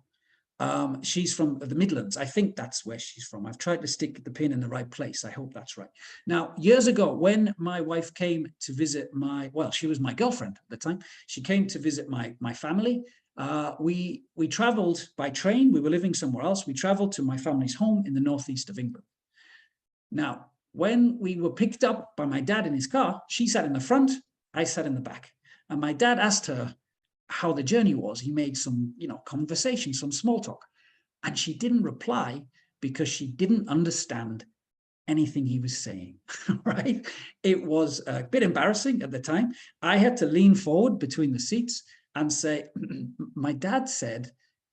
She's from the Midlands. I think that's where she's from. I've tried to stick the pin in the right place. I hope that's right. Now, years ago, when my wife came to visit well, she was my girlfriend at the time. She came to visit my family. We traveled by train. We were living somewhere else. We traveled to my family's home in the northeast of England. Now, when we were picked up by my dad in his car, she sat in the front, I sat in the back. And my dad asked her how the journey was. He made some, conversation, some small talk. And she didn't reply because she didn't understand anything he was saying, right? It was a bit embarrassing at the time. I had to lean forward between the seats and say, my dad said,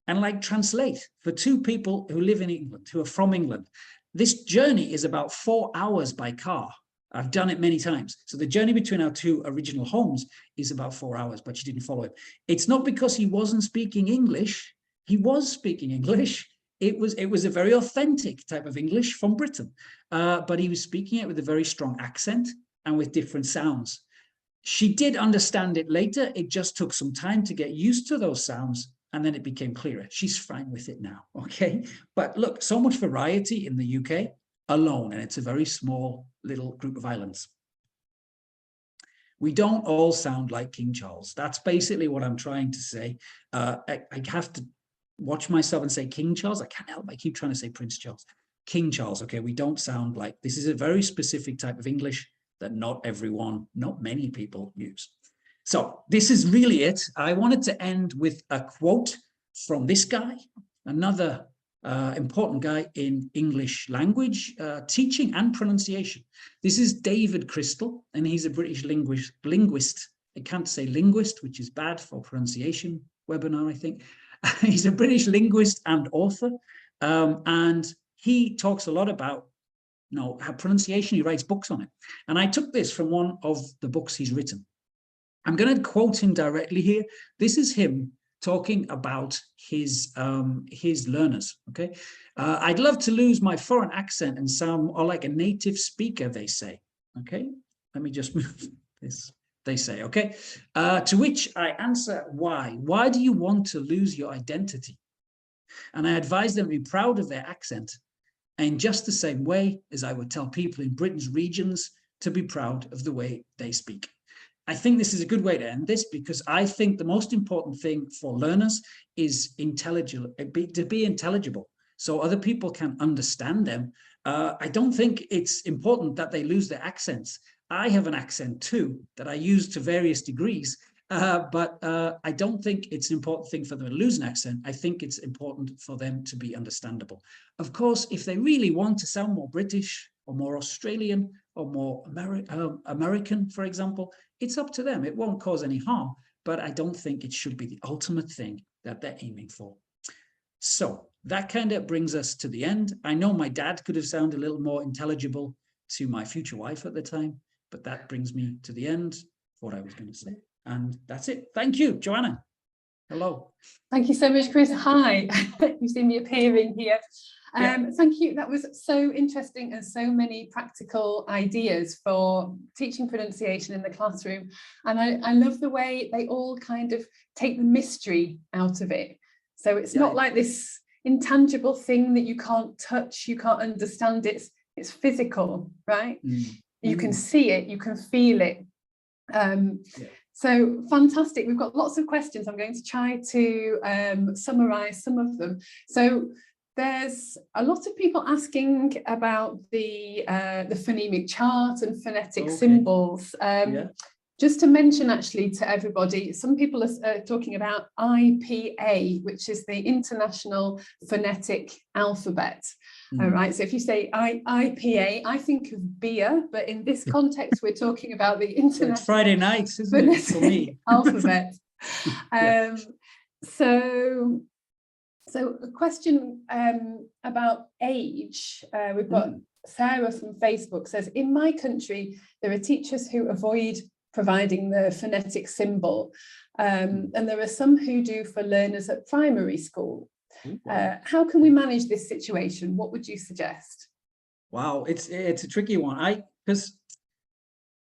and like translate for 2 people who live in England, who are from England. This journey is about 4 hours by car. I've done it many times. So the journey between our 2 original homes is about 4 hours, but she didn't follow it. It's not because he wasn't speaking English. He was speaking English. It was a very authentic type of English from Britain, but he was speaking it with a very strong accent and with different sounds. She did understand it later. It just took some time to get used to those sounds, and then it became clearer. She's fine with it now, okay? But look, so much variety in the UK alone, and it's a very small little group of islands. We don't all sound like King Charles. That's basically what I'm trying to say. I have to watch myself and say King Charles. I can't help. I keep trying to say Prince Charles. King Charles, okay, we don't sound like, this is a very specific type of English that not many people use. So this is really it. I wanted to end with a quote from this guy, another important guy in English language, teaching and pronunciation. This is David Crystal, and he's a British linguist. I can't say linguist, which is bad for pronunciation webinar, I think. He's a British linguist and author, and he talks a lot about how pronunciation. He writes books on it. And I took this from one of the books he's written. I'm going to quote him directly here. This is him talking about his learners. Okay, I'd love to lose my foreign accent and sound more like a native speaker, they say. Okay, let me just move this. They say, okay, to which I answer, why? Why do you want to lose your identity? And I advise them to be proud of their accent, in just the same way as I would tell people in Britain's regions to be proud of the way they speak. I think this is a good way to end this, because I think the most important thing for learners is to be intelligible, so other people can understand them. I don't think it's important that they lose their accents. I have an accent too that I use to various degrees, but I don't think it's an important thing for them to lose an accent. I think it's important for them to be understandable. Of course, if they really want to sound more British or more Australian or more American, for example, it's up to them. It won't cause any harm, but I don't think it should be the ultimate thing that they're aiming for. So that kind of brings us to the end. I know my dad could have sounded a little more intelligible to my future wife at the time, but that brings me to the end of what I was going to say. And that's it. Thank you, Joanna. Hello. Thank you so much, Kris. Hi. You've seen me appearing here. Thank you. That was so interesting, and so many practical ideas for teaching pronunciation in the classroom. And I love the way they all kind of take the mystery out of it. So it's not like this intangible thing that you can't touch, you can't understand. It's physical, right? You can see it, you can feel it. So fantastic. We've got lots of questions. I'm going to try to summarize some of them. So there's a lot of people asking about the phonemic chart and phonetic symbols. Just to mention, actually, to everybody, some people are talking about IPA, which is the International Phonetic Alphabet. All right, so if you say IPA, I think of beer, but in this context, we're talking about the International It's Friday nights, isn't it, for me? Alphabet. So a question about age. We've got Sarah from Facebook says, in my country, there are teachers who avoid providing the phonetic symbol, and there are some who do for learners at primary school. How can we manage this situation? What would you suggest? Wow, it's a tricky one. Because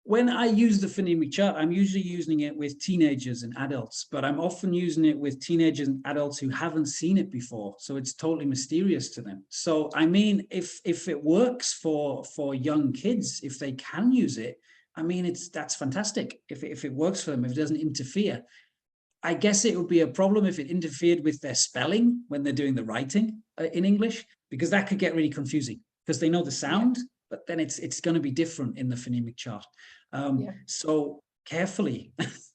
when I use the phonemic chart, I'm usually using it with teenagers and adults, but I'm often using it with teenagers and adults who haven't seen it before. So it's totally mysterious to them. So, I mean, if it works for young kids, if they can use it, I mean, that's fantastic. If it works for them, if it doesn't interfere. I guess it would be a problem if it interfered with their spelling when they're doing the writing in English, because that could get really confusing, because they know the sound, but then it's going to be different in the phonemic chart. So carefully,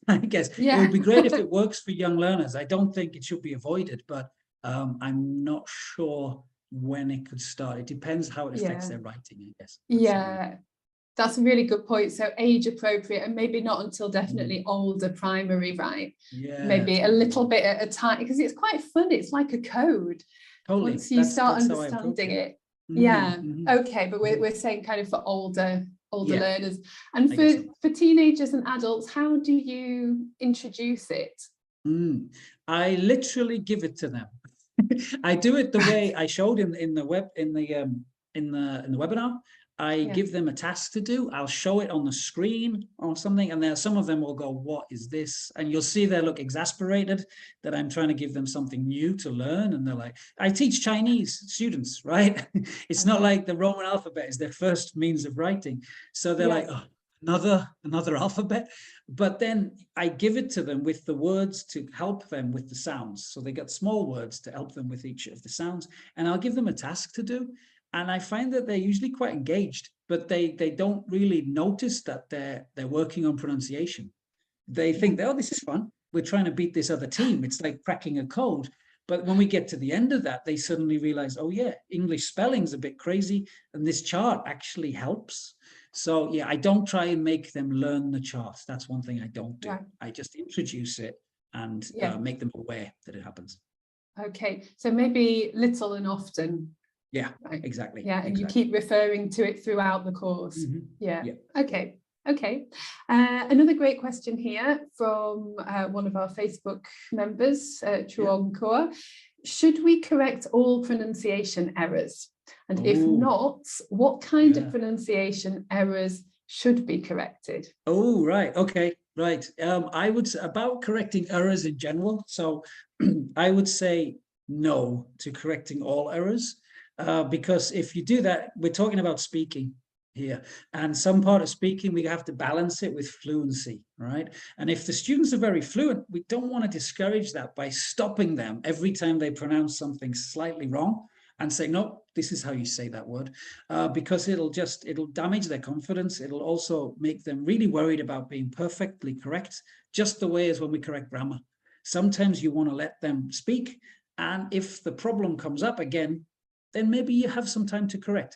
I guess. It would be great if it works for young learners. I don't think it should be avoided, but I'm not sure when it could start. It depends how it affects their writing, I guess. That's a really good point. So age appropriate, and maybe not until definitely older primary, right? Maybe a little bit at a time, because it's quite fun. It's like a code. Totally. Once you start understanding it. Okay, but we're saying kind of for older learners. And for teenagers and adults, how do you introduce it? I literally give it to them. I do it the way I showed in the webinar. I give them a task to do. I'll show it on the screen or something, and then some of them will go, "What is this?" And you'll see they look exasperated that I'm trying to give them something new to learn. And they're like, I teach Chinese students, right? It's not like the Roman alphabet is their first means of writing. So they're like, oh, another alphabet. But then I give it to them with the words to help them with the sounds. So they get small words to help them with each of the sounds. And I'll give them a task to do. And I find that they're usually quite engaged, but they don't really notice that they're working on pronunciation. They think, oh, this is fun. We're trying to beat this other team. It's like cracking a code. But when we get to the end of that, they suddenly realize, oh yeah, English spelling's a bit crazy, and this chart actually helps. So yeah, I don't try and make them learn the chart. That's one thing I don't do. Right. I just introduce it and make them aware that it happens. Okay, so maybe little and often. Yeah, right? exactly. Yeah, and exactly. you keep referring to it throughout the course. Yeah. Okay. Okay. Another great question here from one of our Facebook members, Truong Kaur. Should we correct all pronunciation errors? And if not, what kind of pronunciation errors should be corrected? Oh, right. Okay. Right. I would say about correcting errors in general. So I would say no to correcting all errors, because if you do that, we're talking about speaking here, and some part of speaking, we have to balance it with fluency, right? And if the students are very fluent, we don't want to discourage that by stopping them every time they pronounce something slightly wrong and say, no, this is how you say that word, because it'll damage their confidence. It'll also make them really worried about being perfectly correct, just the way as when we correct grammar. Sometimes you want to let them speak, and if the problem comes up again, then maybe you have some time to correct.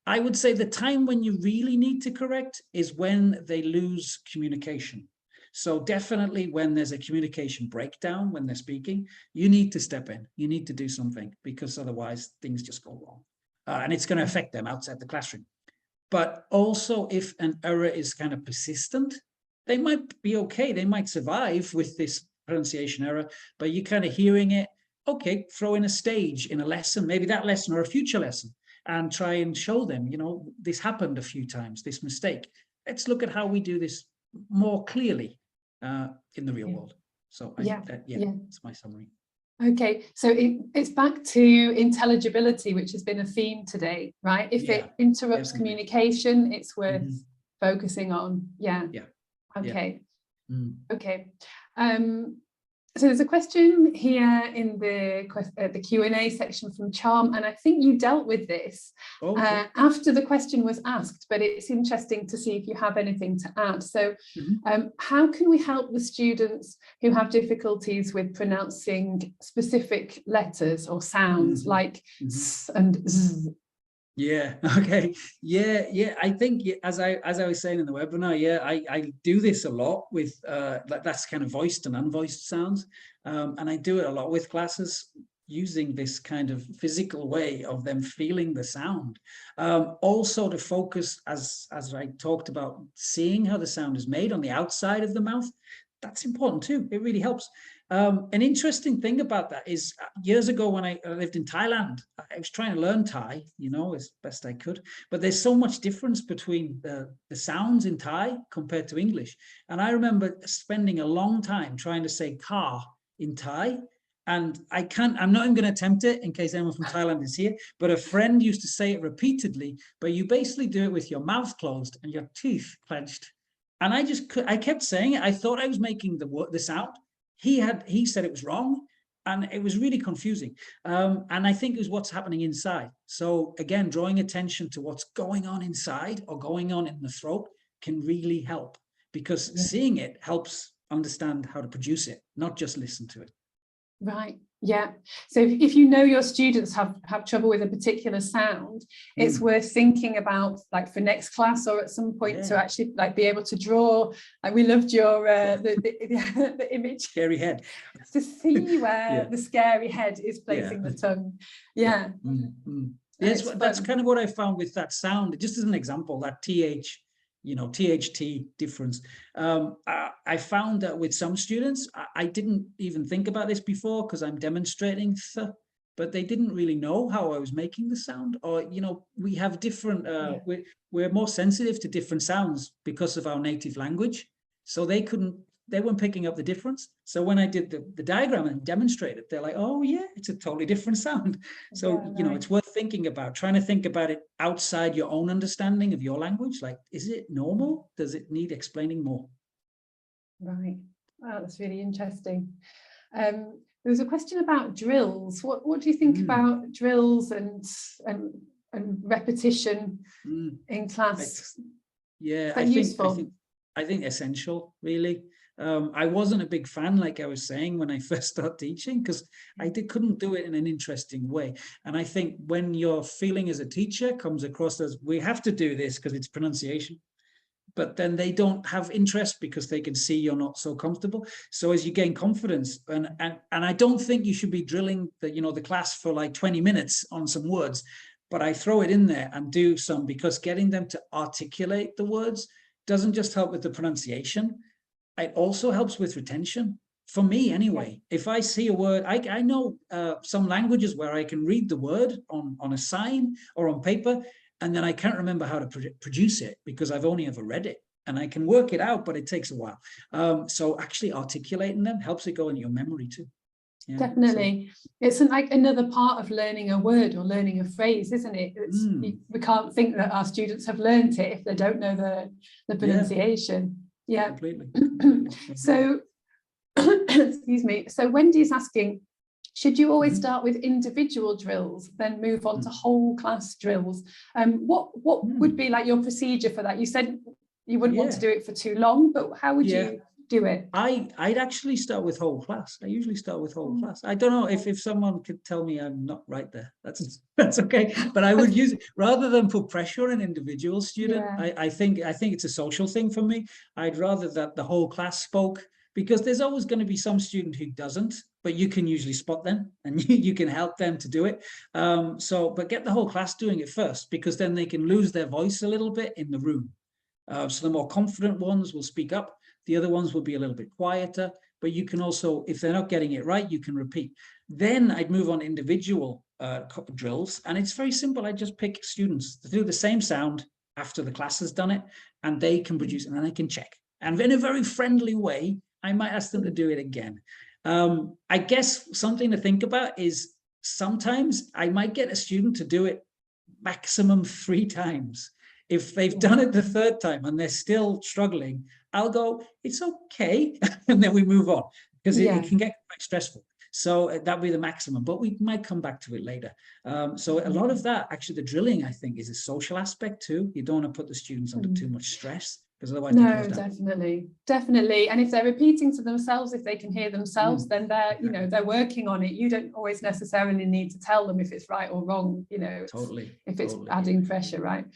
I would say the time when you really need to correct is when they lose communication. So definitely when there's a communication breakdown, when they're speaking, you need to step in. You need to do something, because otherwise things just go wrong. And it's going to affect them outside the classroom. But also if an error is kind of persistent, they might be okay. They might survive with this pronunciation error, but you're kind of hearing it. Okay, throw in a stage in a lesson, maybe that lesson or a future lesson, and try and show them, this happened a few times, this mistake. Let's look at how we do this more clearly in the real world. So I think that, that's my summary. Okay, so it's back to intelligibility, which has been a theme today, right? If it interrupts communication, it's worth focusing on. Okay. Okay. So there's a question here in the Q&A section from Charm, and I think you dealt with this after the question was asked, but it's interesting to see if you have anything to add. So how can we help the students who have difficulties with pronouncing specific letters or sounds like s and z? Yeah. Okay. Yeah. I think as I was saying in the webinar, I do this a lot with that's kind of voiced and unvoiced sounds, and I do it a lot with classes using this kind of physical way of them feeling the sound. Also to focus, as I talked about, seeing how the sound is made on the outside of the mouth. That's important too. It really helps. An interesting thing about that is years ago when I lived in Thailand, I was trying to learn Thai, as best I could, but there's so much difference between the sounds in Thai compared to English. And I remember spending a long time trying to say car in Thai. And I'm not even going to attempt it in case anyone from Thailand is here, but a friend used to say it repeatedly, but you basically do it with your mouth closed and your teeth clenched. And I kept saying it. I thought I was making the sound. He said it was wrong, and it was really confusing. And I think it was what's happening inside. So again, drawing attention to what's going on inside or going on in the throat can really help, because seeing it helps understand how to produce it, not just listen to it. Right. Yeah. So if you know your students have trouble with a particular sound, it's worth thinking about, like, for next class or at some point to actually be able to draw. Like, we loved your the image. Scary head. To see where the scary head is placing the tongue. Yeah. Yes, that's kind of what I found with that sound. Just as an example, that TH. THT difference. I found that with some students, I didn't even think about this before because I'm demonstrating, but they didn't really know how I was making the sound. Or, we have different, we're more sensitive to different sounds because of our native language. So they weren't picking up the difference. So when I did the diagram and demonstrated, they're like, oh yeah, it's a totally different sound. So, it's worth thinking about, trying to think about it outside your own understanding of your language. Like, is it normal? Does it need explaining more? Right. Wow, that's really interesting. There was a question about drills. What do you think about drills and repetition in class? Yeah, I think essential, really. I wasn't a big fan, like I was saying, when I first started teaching, because couldn't do it in an interesting way. And I think when your feeling as a teacher comes across as, we have to do this because it's pronunciation, but then they don't have interest because they can see you're not so comfortable. So as you gain confidence, and I don't think you should be drilling the class for like 20 minutes on some words, but I throw it in there and do some, because getting them to articulate the words doesn't just help with the pronunciation, it also helps with retention. For me, anyway, if I see a word, I know some languages where I can read the word on a sign or on paper, and then I can't remember how to produce it because I've only ever read it. And I can work it out, but it takes a while. So actually articulating them helps it go in your memory too. Yeah, definitely. So it's like another part of learning a word or learning a phrase, isn't it? We can't think that our students have learned it if they don't know the pronunciation. Yeah. Completely. So, excuse me. So Wendy's asking, should you always start with individual drills, then move on to whole class drills? What would be like your procedure for that? You said you wouldn't want to do it for too long, but how would you do it? I'd actually start with whole class. I usually start with whole class. I don't know if someone could tell me I'm not right there. That's okay. But I would use, rather than put pressure on an individual student, I think it's a social thing for me. I'd rather that the whole class spoke, because there's always going to be some student who doesn't, but you can usually spot them and you can help them to do it. But get the whole class doing it first, because then they can lose their voice a little bit in the room. So the more confident ones will speak up. The other ones will be a little bit quieter, but you can also, if they're not getting it right, you can repeat. Then I'd move on individual drills, and it's very simple. I just pick students to do the same sound after the class has done it, and they can produce, and then I can check. And in a very friendly way, I might ask them to do it again. I guess something to think about is sometimes I might get a student to do it maximum 3 times. If they've done it the 3rd time and they're still struggling, I'll go, it's okay. And then we move on, because it can get quite stressful. So that'll be the maximum, but we might come back to it later. So a lot of that, actually, the drilling, I think, is a social aspect too. You don't want to put the students under too much stress, because otherwise definitely. And if they're repeating to themselves, if they can hear themselves, then they're working on it. You don't always necessarily need to tell them if it's right or wrong, if it's adding pressure, right?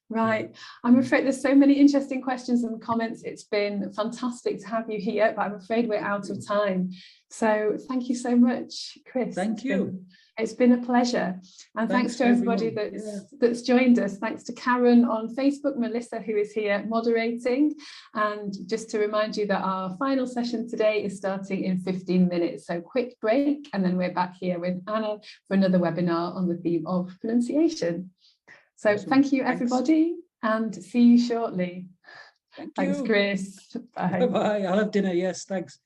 Right. I'm afraid there's so many interesting questions and comments. It's been fantastic to have you here, but I'm afraid we're out of time. So thank you so much, Kris. Thank you. It's been a pleasure. And thanks to everybody that's joined us. Thanks to Karen on Facebook, Melissa, who is here moderating. And just to remind you that our final session today is starting in 15 minutes. So quick break, and then we're back here with Anna for another webinar on the theme of pronunciation. So thank you, everybody, and see you shortly. Thanks, Kris. Bye. Bye-bye. I'll have dinner. Yes, thanks.